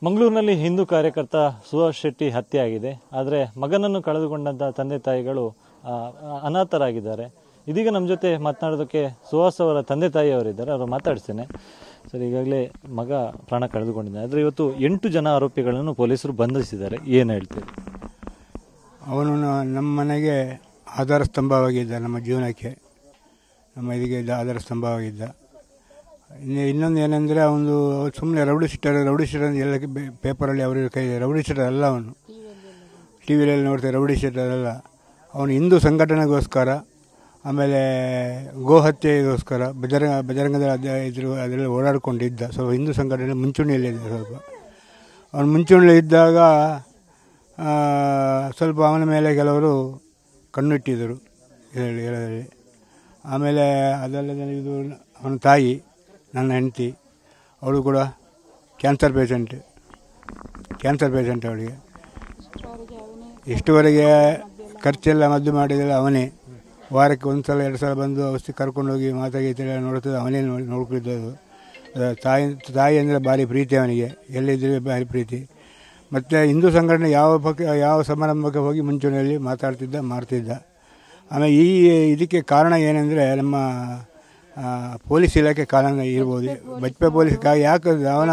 ಮಂಗಳೂರಿನಲ್ಲಿ ಹಿಂದೂ ಕಾರ್ಯಕರ್ತ ಸುಹಾಸ್ ಶೆಟ್ಟಿ ಹತ್ಯೆಯಾಗಿದೆ. ಆದರೆ ಮಗನನ್ನು ಕಳೆದುಕೊಂಡಂಥ ತಂದೆ ತಾಯಿಗಳು ಅನಾಥರಾಗಿದ್ದಾರೆ. ಇದೀಗ ನಮ್ಮ ಜೊತೆ ಮಾತನಾಡೋದಕ್ಕೆ ಸುಹಾಸ್ ಅವರ ತಂದೆ ತಾಯಿಯವರಿದ್ದಾರೆ, ಅವರು ಮಾತಾಡ್ತೇನೆ. ಸರ್, ಈಗಾಗಲೇ ಮಗ ಪ್ರಾಣ ಕಳೆದುಕೊಂಡಿದ್ದಾನೆ. ಆದರೆ ಇವತ್ತು 8 ಜನ ಆರೋಪಿಗಳನ್ನು ಪೊಲೀಸರು ಬಂಧಿಸಿದ್ದಾರೆ. ಏನು ಹೇಳ್ತೀರಿ? ಅವನು ನಮ್ಮ ಮನೆಗೆ ಆಧಾರ ಸ್ತಂಭವಾಗಿದ್ದ, ನಮ್ಮ ಜೀವನಕ್ಕೆ, ನಮ್ಮ ಇದಕ್ಕೆ ಆಧಾರ ಸ್ತಂಭವಾಗಿದ್ದ. ಇನ್ನೊಂದು ಏನಂದರೆ ಅವನು ಸುಮ್ಮನೆ ರೌಡಿ ಶೀಟರ್ ಎಲ್ಲ ಪೇಪರಲ್ಲಿ ಅವರ ಕೈ ರೌಡಿ ಶೀಟರ್ ಅಲ್ಲ. ಅವನು ಟಿ ವಿಯಲ್ಲಿ ನೋಡ್ತಾರೆ, ರೌಡಿ ಶೀಟರ್ ಅಲ್ಲ. ಅವನು ಹಿಂದೂ ಸಂಘಟನೆಗೋಸ್ಕರ, ಆಮೇಲೆ ಗೋಹತ್ಯೆಗೋಸ್ಕರ ಬಜರಂಗದ ಅದರಲ್ಲಿ ಓಡಾಡಿಕೊಂಡಿದ್ದ. ಸ್ವಲ್ಪ ಹಿಂದೂ ಸಂಘಟನೆ ಮುಂಚೂಣಿಯಲ್ಲಿದ್ದ. ಅವನು ಮುಂಚೂಣಿಯಲ್ಲಿ ಇದ್ದಾಗ ಸ್ವಲ್ಪ ಅವನ ಮೇಲೆ ಕೆಲವರು ಕಣ್ಣಿಟ್ಟಿದ್ದರು ಹೇಳೋದ್ರಲ್ಲಿ. ಆಮೇಲೆ ಅದಲ್ಲದೆ ಇದು ಅವನ ತಾಯಿ, ನನ್ನ ಹೆಂಡತಿ, ಅವಳು ಕೂಡ ಕ್ಯಾನ್ಸರ್ ಪೇಷಂಟ್ ಅವಳಿಗೆ. ಇಷ್ಟುವರೆಗೆ ಖರ್ಚೆಲ್ಲ ಮದ್ದು ಮಾಡಿದರೆ ಅವನೇ. ವಾರಕ್ಕೆ 1 ಸಲ 2 ಸಲ ಬಂದು ಔಷಧಿ ಕರ್ಕೊಂಡೋಗಿ ಮಾತಾಗೀತೆಲ್ಲ ನೋಡ್ತದೆ, ಅವನೇ ನೋಡ್ಕೊಳ್ತದ್ದು. ತಾಯಿ ಅಂದರೆ ಭಾರಿ ಪ್ರೀತಿ ಅವನಿಗೆ, ಎಲ್ಲಿದ್ದರೆ ಭಾರಿ ಪ್ರೀತಿ. ಮತ್ತು ಹಿಂದೂ ಸಂಘಟನೆ ಯಾವ ಸಮಾರಂಭಕ್ಕೆ ಹೋಗಿ ಮುಂಚೂಣಿಯಲ್ಲಿ ಮಾಡ್ತಿದ್ದ. ಆಮೇಲೆ ಇದಕ್ಕೆ ಕಾರಣ ಏನೆಂದರೆ ನಮ್ಮ ಪೊಲೀಸ್ ಇಲಾಖೆ ಕಾರಣ ಇರ್ಬೋದು. ಬಜ್ಪೆ ಪೊಲೀಸ್ ಯಾಕೆ ಅವನ